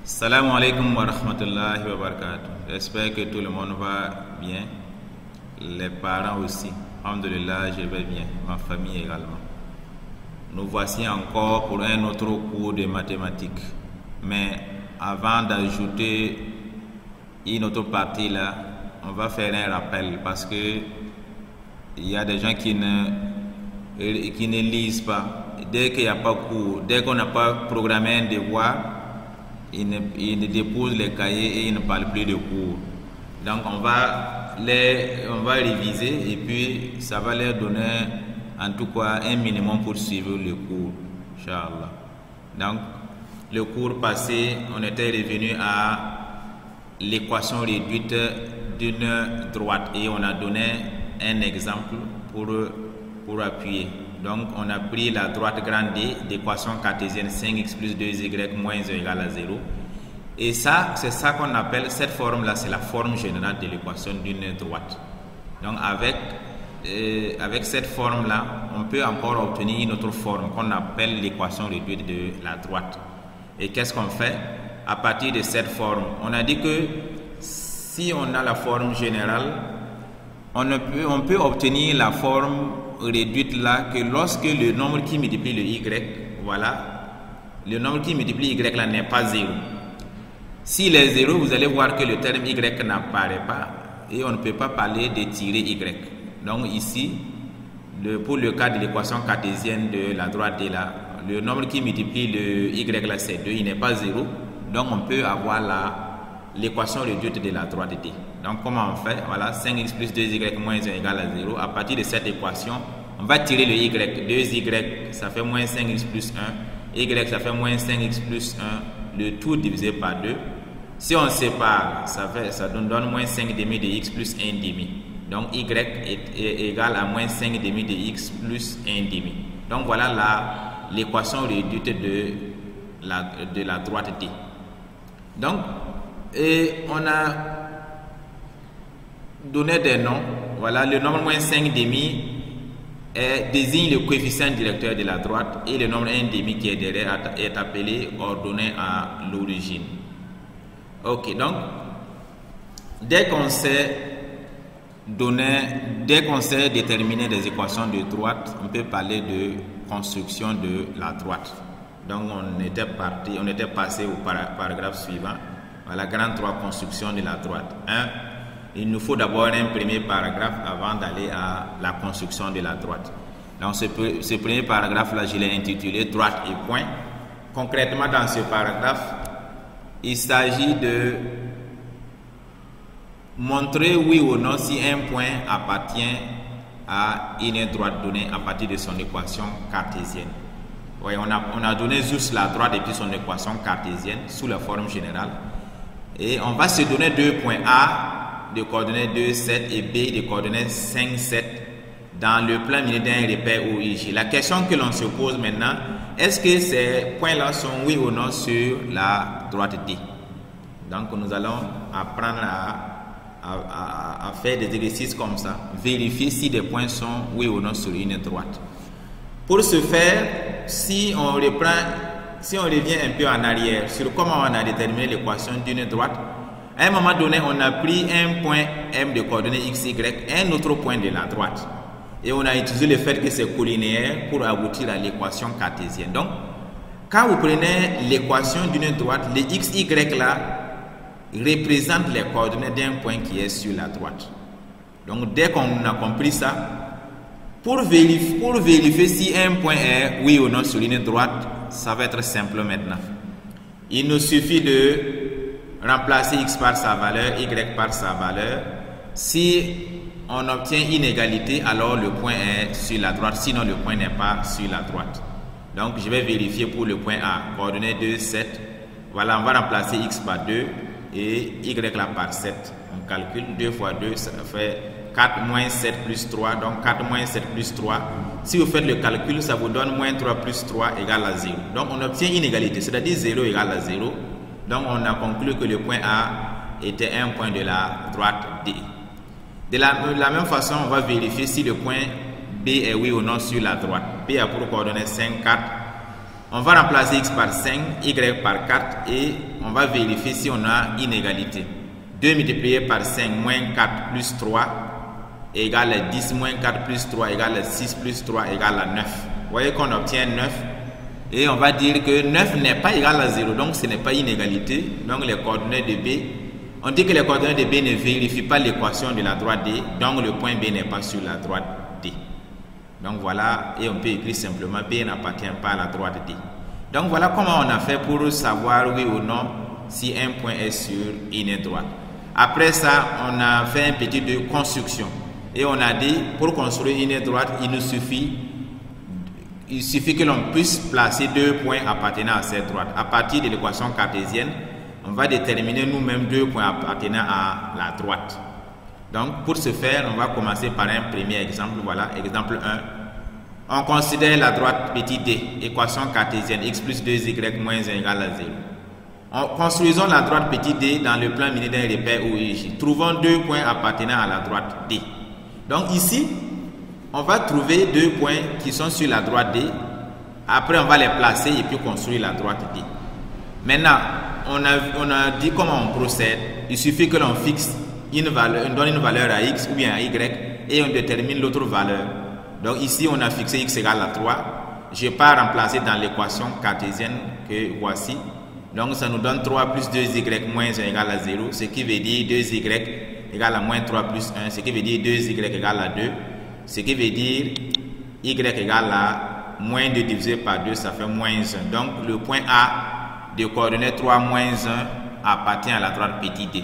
Salam alaikum wa rahmatullahi wa barakatuh. J'espère que tout le monde va bien. Les parents aussi. Alhamdulillah, je vais bien. Ma famille également. Nous voici encore pour un autre cours de mathématiques. Mais avant d'ajouter une autre partie là, on va faire un rappel parce que il y a des gens qui ne lisent pas. Dès qu'il n'y a pas cours, dès qu'on n'a pas programmé un devoir, ils ne déposent les cahiers et ils ne parlent plus de cours. Donc on va réviser et puis ça va leur donner en tout cas un minimum pour suivre le cours, Inch'Allah. Donc le cours passé, on était revenu à l'équation réduite d'une droite et on a donné un exemple pour appuyer. Donc on a pris la droite grande D d'équation cartésienne 5x plus 2y moins 1 égale à 0. Et ça, c'est ça qu'on appelle, cette forme-là, c'est la forme générale de l'équation d'une droite. Donc avec cette forme-là, on peut encore obtenir une autre forme qu'on appelle l'équation réduite de la droite. Et qu'est-ce qu'on fait? À partir de cette forme, on a dit que si on a la forme générale, on peut obtenir la forme réduite là que lorsque le nombre qui multiplie le y, voilà, le nombre qui multiplie y là n'est pas 0. S'il est 0, vous allez voir que le terme y n'apparaît pas et on ne peut pas parler de tirer y. Donc ici, pour le cas de l'équation cartésienne de la droite D là, le nombre qui multiplie le y là c'est 2, il n'est pas 0. Donc on peut avoir l'équation réduite de la droite D. Donc comment on fait? Voilà, 5x plus 2y moins 1 égale à 0. À partir de cette équation, on va tirer le y. 2y, ça fait moins 5x plus 1. Y, ça fait moins 5x plus 1. Le tout divisé par 2. Si on sépare, ça donne moins 5 demi de x plus 1 demi. Donc y est égal à moins 5 demi de x plus 1 demi. Donc voilà l'équation réduite de la droite D. Donc, on a donné des noms. Voilà, le nombre moins 5 demi désigne le coefficient directeur de la droite et le nombre 1 demi qui est derrière est appelé ordonnée à l'origine. Ok, donc dès qu'on sait déterminer des équations de droite, on peut parler de construction de la droite. Donc on était passé au paragraphe suivant. Voilà, grande 3, construction de la droite. Il nous faut d'abord un premier paragraphe avant d'aller à la construction de la droite. Donc ce premier paragraphe-là, je l'ai intitulé droite et point. Concrètement, dans ce paragraphe, il s'agit de montrer oui ou non si un point appartient à une droite donnée à partir de son équation cartésienne. Oui, on a donné juste la droite et puis son équation cartésienne sous la forme générale. Et on va se donner deux points A de coordonnées 2, 7 et B de coordonnées 5, 7 dans le plan minier d'un repère OIG. La question que l'on se pose maintenant, est-ce que ces points-là sont oui ou non sur la droite D? Donc nous allons apprendre à faire des exercices comme ça, vérifier si des points sont oui ou non sur une droite. Pour ce faire, si on revient un peu en arrière sur comment on a déterminé l'équation d'une droite, à un moment donné, on a pris un point M de coordonnées x, y, un autre point de la droite. Et on a utilisé le fait que c'est collinéaire pour aboutir à l'équation cartésienne. Donc, quand vous prenez l'équation d'une droite, les x, y là représentent les coordonnées d'un point qui est sur la droite. Donc, dès qu'on a compris ça, pour vérifier si un point est oui ou non sur une droite, ça va être simple maintenant. Il nous suffit de remplacer x par sa valeur, y par sa valeur. Si on obtient une égalité, alors le point est sur la droite, sinon le point n'est pas sur la droite. Donc je vais vérifier pour le point A, coordonnée 2, 7. Voilà, on va remplacer x par 2 et y là par 7. On calcule 2 fois 2, ça fait 4 moins 7 plus 3, donc 4 moins 7 plus 3. Si vous faites le calcul, ça vous donne moins 3 plus 3 égale à 0. Donc on obtient une égalité, c'est-à-dire 0 égale à 0. Donc on a conclu que le point A était un point de la droite D. De la même façon, on va vérifier si le point B est oui ou non sur la droite. B a pour coordonnées 5, 4. On va remplacer x par 5, y par 4 et on va vérifier si on a inégalité. 2 multiplié par 5 moins 4 plus 3 égale à 10 moins 4 plus 3 égale à 6 plus 3 égale à 9. Vous voyez qu'on obtient 9 et on va dire que 9 n'est pas égal à 0, donc ce n'est pas inégalité. Donc les coordonnées de B, on dit que les coordonnées de B ne vérifient pas l'équation de la droite D, donc le point B n'est pas sur la droite D. Donc voilà, et on peut écrire simplement B n'appartient pas à la droite D. Donc voilà comment on a fait pour savoir oui ou non si un point est sur une droite. Après ça, on a fait un petit de construction. Et on a dit, pour construire une droite, il suffit que l'on puisse placer deux points appartenant à cette droite. À partir de l'équation cartésienne, on va déterminer nous-mêmes deux points appartenant à la droite. Donc, pour ce faire, on va commencer par un premier exemple. Voilà, exemple 1. On considère la droite petit d, équation cartésienne, x plus 2y moins 1 égale à 0. Construisons la droite petit d dans le plan muni d'un repère OEJ. Trouvons deux points appartenant à la droite D. Donc ici, on va trouver deux points qui sont sur la droite D. Après, on va les placer et puis construire la droite D. Maintenant, on a dit comment on procède. Il suffit que l'on fixe une valeur, on donne une valeur à x ou bien à y et on détermine l'autre valeur. Donc ici, on a fixé x égale à 3. Je n'ai pas remplacé dans l'équation cartésienne que voici. Donc ça nous donne 3 plus 2y moins 1 égale à 0, ce qui veut dire 2y égale à moins 3 plus 1, ce qui veut dire 2y égale à 2, ce qui veut dire y égale à moins 2 divisé par 2, ça fait moins 1. Donc le point A de coordonnées 3 moins 1 appartient à la droite petit d.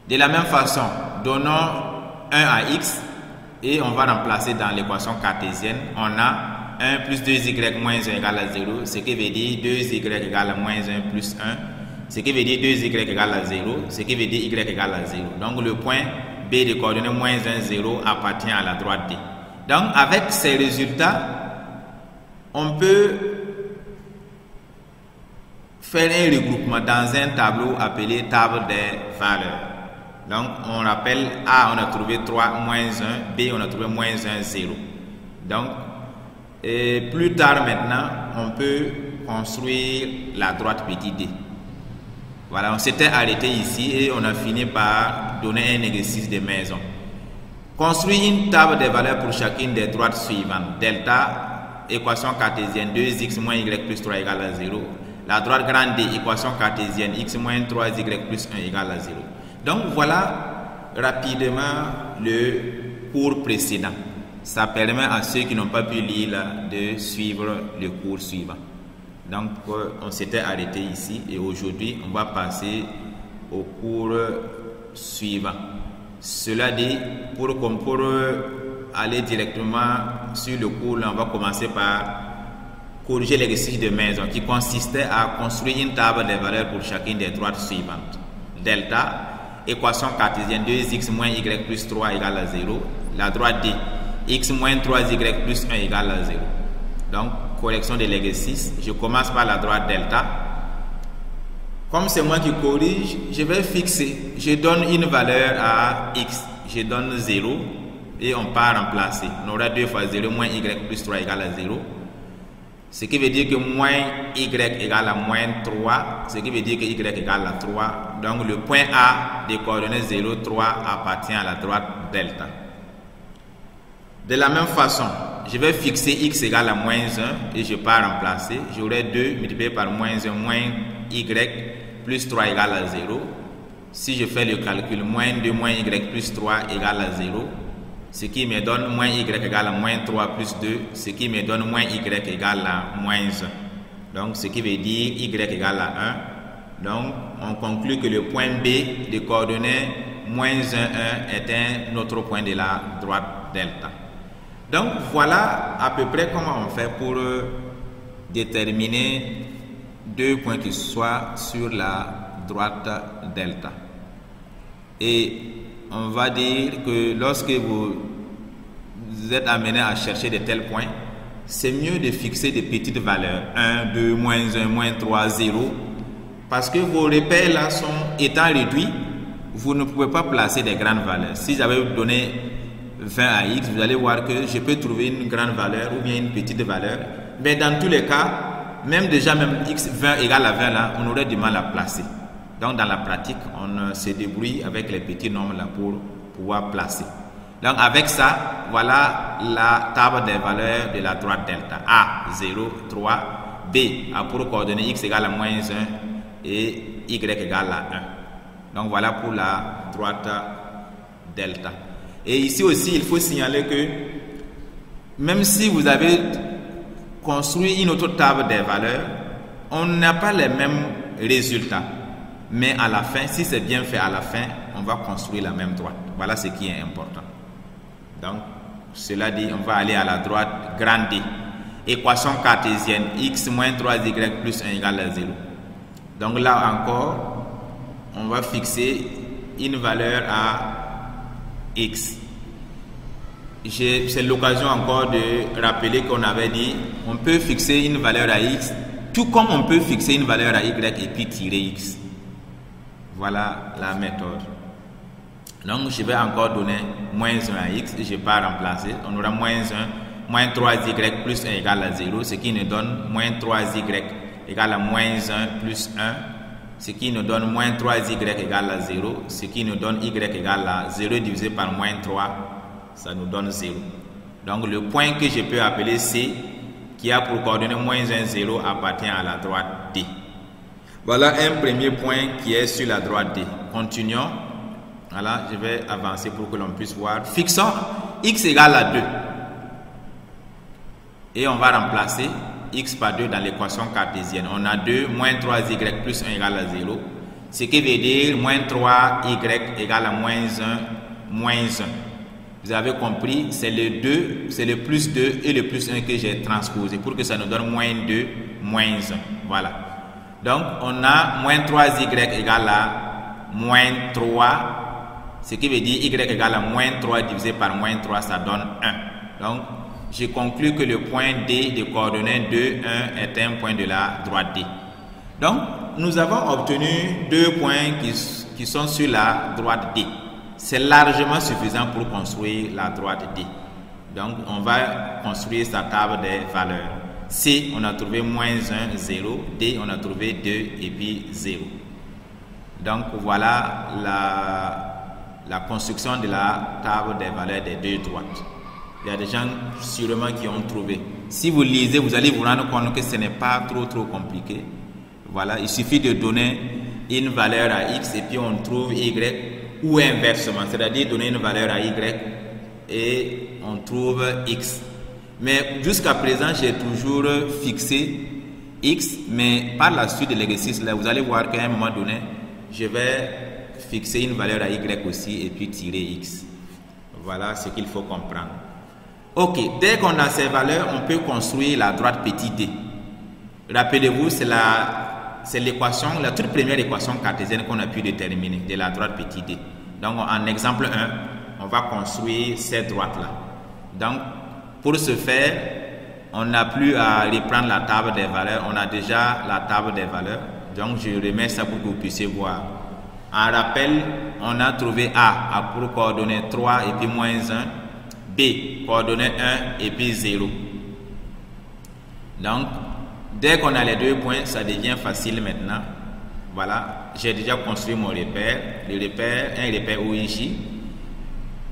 De la même façon, donnons 1 à x et on va remplacer dans l'équation cartésienne. On a 1 plus 2y moins 1 égale à 0, ce qui veut dire 2y égale à moins 1 plus 1, ce qui veut dire 2y égale à 0, ce qui veut dire y égale à 0. Donc le point B de coordonnées moins 1, 0 appartient à la droite D. Donc avec ces résultats, on peut faire un regroupement dans un tableau appelé table des valeurs. Donc on rappelle A, on a trouvé 3 moins 1, B, on a trouvé moins 1, 0. Donc et plus tard maintenant, on peut construire la droite petit d. Voilà, on s'était arrêté ici et on a fini par donner un exercice de maison. Construire une table des valeurs pour chacune des droites suivantes. Delta, équation cartésienne 2x moins y plus 3 égale à 0. La droite grande D, équation cartésienne x moins 3y plus 1 égale à 0. Donc voilà rapidement le cours précédent. Ça permet à ceux qui n'ont pas pu lire là, de suivre le cours suivant. Donc on s'était arrêté ici et aujourd'hui on va passer au cours suivant. Cela dit, pour aller directement sur le cours, là, on va commencer par corriger l'exercice de maison qui consistait à construire une table des valeurs pour chacune des droites suivantes. Delta, équation cartésienne 2x moins y plus 3 égale à 0. La droite D, x moins 3y plus 1 égale à 0. Donc, correction de l'exercice. Je commence par la droite delta. Comme c'est moi qui corrige, je vais fixer. Je donne une valeur à x. Je donne 0 et on part remplacer. On aura 2 fois 0 moins y plus 3 égale à 0. Ce qui veut dire que moins y égale à moins 3. Ce qui veut dire que y égale à 3. Donc, le point A des coordonnées 0, 3 appartient à la droite delta. De la même façon, je vais fixer x égale à moins 1 et je pars remplacer. J'aurai 2 multiplié par moins 1 moins y plus 3 égale à 0. Si je fais le calcul, moins 2 moins y plus 3 égale à 0. Ce qui me donne moins y égale à moins 3 plus 2. Ce qui me donne moins y égale à moins 1. Donc, ce qui veut dire y égale à 1. Donc, on conclut que le point B de coordonnées moins 1, 1 est un autre point de la droite delta. Donc voilà à peu près comment on fait pour déterminer deux points qui soient sur la droite delta. Et on va dire que lorsque vous êtes amené à chercher de tels points, c'est mieux de fixer des petites valeurs, 1, 2, moins 1, moins 3, 0, parce que vos repères là sont étant réduits, vous ne pouvez pas placer des grandes valeurs. Si j'avais donné 20 à x, vous allez voir que je peux trouver une grande valeur ou bien une petite valeur, Mais dans tous les cas, même x20 égale à 20 là, on aurait du mal à placer. Donc dans la pratique, on se débrouille avec les petits nombres là pour pouvoir placer. Donc avec ça, voilà la table des valeurs de la droite delta. A, 0, 3, B, a pour coordonnées x égale à moins 1 et y égale à 1. Donc voilà pour la droite delta. Et ici aussi, il faut signaler que même si vous avez construit une autre table des valeurs, on n'a pas les mêmes résultats. Mais à la fin, si c'est bien fait à la fin, on va construire la même droite. Voilà ce qui est important. Donc, cela dit, on va aller à la droite grande D. Équation cartésienne, x moins 3y plus 1 égale à 0. Donc là encore, on va fixer une valeur à x. C'est l'occasion encore de rappeler qu'on avait dit on peut fixer une valeur à x, tout comme on peut fixer une valeur à y et puis tirer x. Voilà la méthode. Donc je vais encore donner moins 1 à x, je ne vais pas remplacer. On aura moins 1, moins 3y plus 1 égale à 0, ce qui nous donne moins 3y égale à moins 1 plus 1, ce qui nous donne moins 3y égale à 0, ce qui nous donne y égale à 0 divisé par moins 3, ça nous donne 0. Donc le point que je peux appeler C, qui a pour coordonnée moins 1, 0, appartient à la droite D. Voilà un premier point qui est sur la droite D. Continuons. Voilà, je vais avancer pour que l'on puisse voir. Fixons x égale à 2. Et on va remplacer x par 2 dans l'équation cartésienne. On a 2 moins 3y plus 1 égale à 0. Ce qui veut dire moins 3y égale à moins 1, moins 1. Vous avez compris, c'est le 2, c'est le plus 2 et le plus 1 que j'ai transposé pour que ça nous donne moins 2, moins 1. Voilà. Donc, on a moins 3y égale à moins 3, ce qui veut dire y égale à moins 3 divisé par moins 3, ça donne 1. Donc, je conclus que le point D de coordonnées 2, 1 est un point de la droite D. Donc, nous avons obtenu deux points qui sont sur la droite D. C'est largement suffisant pour construire la droite D. Donc, on va construire sa table des valeurs. C, on a trouvé moins 1, 0. D, on a trouvé 2 et puis 0. Donc, voilà la construction de la table des valeurs des deux droites. Il y a des gens sûrement qui ont trouvé. Si vous lisez, vous allez vous rendre compte que ce n'est pas trop compliqué. Voilà, il suffit de donner une valeur à x et puis on trouve y, ou inversement, c'est-à-dire donner une valeur à y et on trouve x. Mais jusqu'à présent, j'ai toujours fixé x, mais par la suite de l'exercice, là, vous allez voir qu'à un moment donné, je vais fixer une valeur à y aussi et puis tirer x. Voilà ce qu'il faut comprendre. Ok, dès qu'on a ces valeurs, on peut construire la droite petit d. Rappelez-vous, c'est l'équation, la toute première équation cartésienne qu'on a pu déterminer de la droite petit d. Donc en exemple 1, on va construire cette droite-là. Donc pour ce faire, on n'a plus à reprendre la table des valeurs, on a déjà la table des valeurs. Donc je remets ça pour que vous puissiez voir. En rappel, on a trouvé A pour coordonnées 3 et puis moins 1, B coordonnées 1 et puis 0. Donc dès qu'on a les deux points, ça devient facile maintenant. Voilà, j'ai déjà construit mon repère. Le repère, un repère OIJ.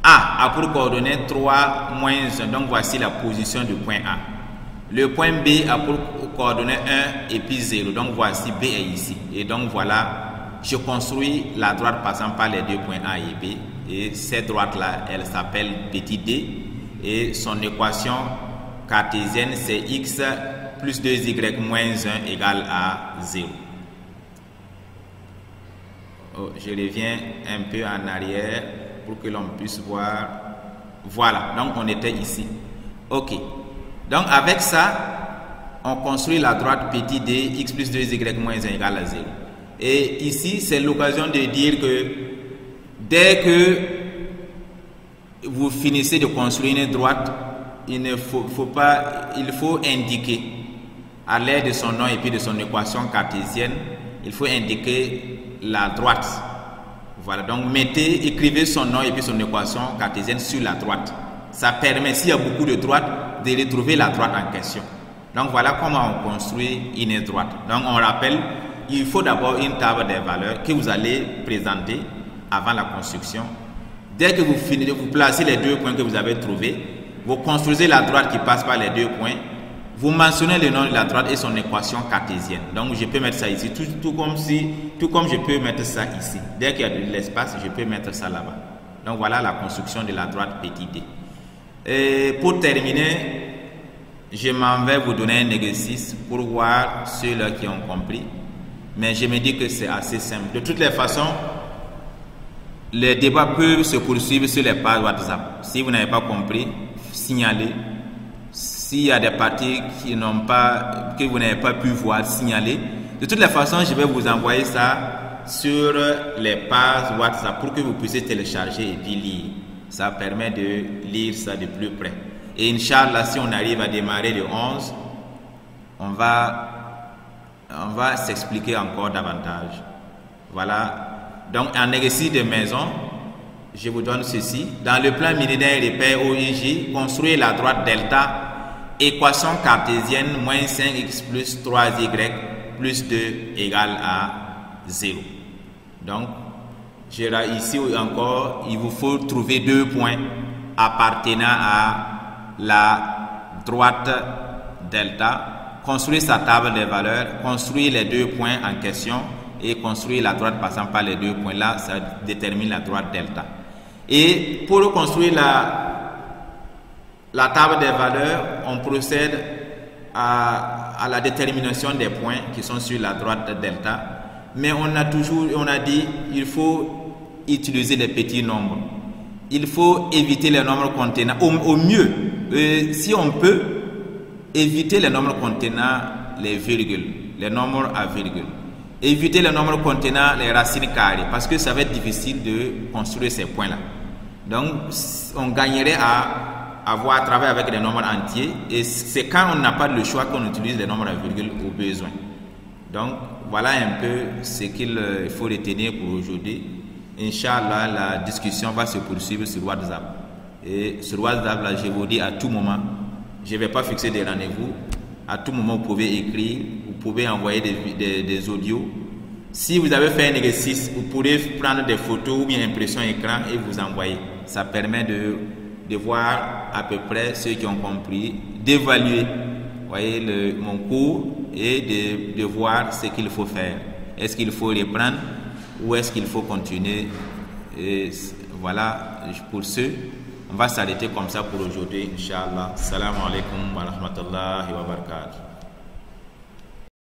A pour coordonnées 3, moins 1. Donc voici la position du point A. Le point B a pour coordonnées 1 et puis 0. Donc voici B est ici. Et donc voilà, je construis la droite passant par les deux points A et B. Et cette droite-là, elle s'appelle petit d. Et son équation cartésienne, c'est x plus 2y moins 1 égale à 0. Oh, je reviens un peu en arrière pour que l'on puisse voir. Voilà, donc on était ici. Ok. Donc avec ça, on construit la droite petit d, x plus 2y moins 1 égale à 0. Et ici, c'est l'occasion de dire que dès que vous finissez de construire une droite, il faut indiquer à l'aide de son nom et puis de son équation cartésienne, il faut indiquer la droite. Voilà, donc écrivez son nom et puis son équation cartésienne sur la droite. Ça permet, s'il y a beaucoup de droites, de retrouver la droite en question. Donc voilà comment on construit une aile droite. Donc on rappelle, il faut d'abord une table des valeurs que vous allez présenter avant la construction. Dès que vous finissez, vous placez les 2 points que vous avez trouvés, vous construisez la droite qui passe par les 2 points, vous mentionnez le nom de la droite et son équation cartésienne. Donc je peux mettre ça ici, tout comme je peux mettre ça ici. Dès qu'il y a de l'espace, je peux mettre ça là-bas. Donc voilà la construction de la droite petit d. Et pour terminer, je m'en vais vous donner un exercice pour voir ceux-là qui ont compris. Mais je me dis que c'est assez simple. De toutes les façons, les débats peuvent se poursuivre sur les pages WhatsApp. Si vous n'avez pas compris, signalez. S'il y a des parties que vous n'avez pas pu voir, signalez. De toutes les façons, je vais vous envoyer ça sur les pages WhatsApp pour que vous puissiez télécharger et puis lire. Ça permet de lire ça de plus près. Et Inch'Allah, si on arrive à démarrer le 11, on va s'expliquer encore davantage. Voilà. Donc, en exercice de maison, je vous donne ceci. Dans le plan millénaire repère OIJ, construire la droite delta, équation cartésienne, moins 5x plus 3y plus 2 égale à 0. Donc, ici encore, il vous faut trouver 2 points appartenant à la droite delta, construire sa table des valeurs, construire les 2 points en question et construire la droite passant par les 2 points là, ça détermine la droite delta. Et pour construire la table des valeurs, on procède à la détermination des points qui sont sur la droite delta. Mais on a dit il faut utiliser les petits nombres. Il faut éviter les nombres contenant, au mieux, si on peut, éviter les nombres contenant les virgules, les nombres à virgule. Éviter les nombres contenant les racines carrées, parce que ça va être difficile de construire ces points-là. Donc, on gagnerait à travailler avec des nombres entiers, et c'est quand on n'a pas le choix qu'on utilise les nombres à virgule au besoin. Donc, voilà un peu ce qu'il faut retenir pour aujourd'hui. Inch'Allah, la discussion va se poursuivre sur WhatsApp. Et sur WhatsApp, là, je vous dis à tout moment, je ne vais pas fixer des rendez-vous. À tout moment, vous pouvez écrire, vous pouvez envoyer des audios. Si vous avez fait un exercice, vous pourrez prendre des photos ou bien impression écran et vous envoyer. Ça permet de voir à peu près ceux qui ont compris, d'évaluer mon cours et de voir ce qu'il faut faire. Est-ce qu'il faut reprendre ou est-ce qu'il faut continuer? Et voilà, pour ceux, on va s'arrêter comme ça pour aujourd'hui, Inch'Allah. Salam alaikum wa rahmatullahi wa barakatuh.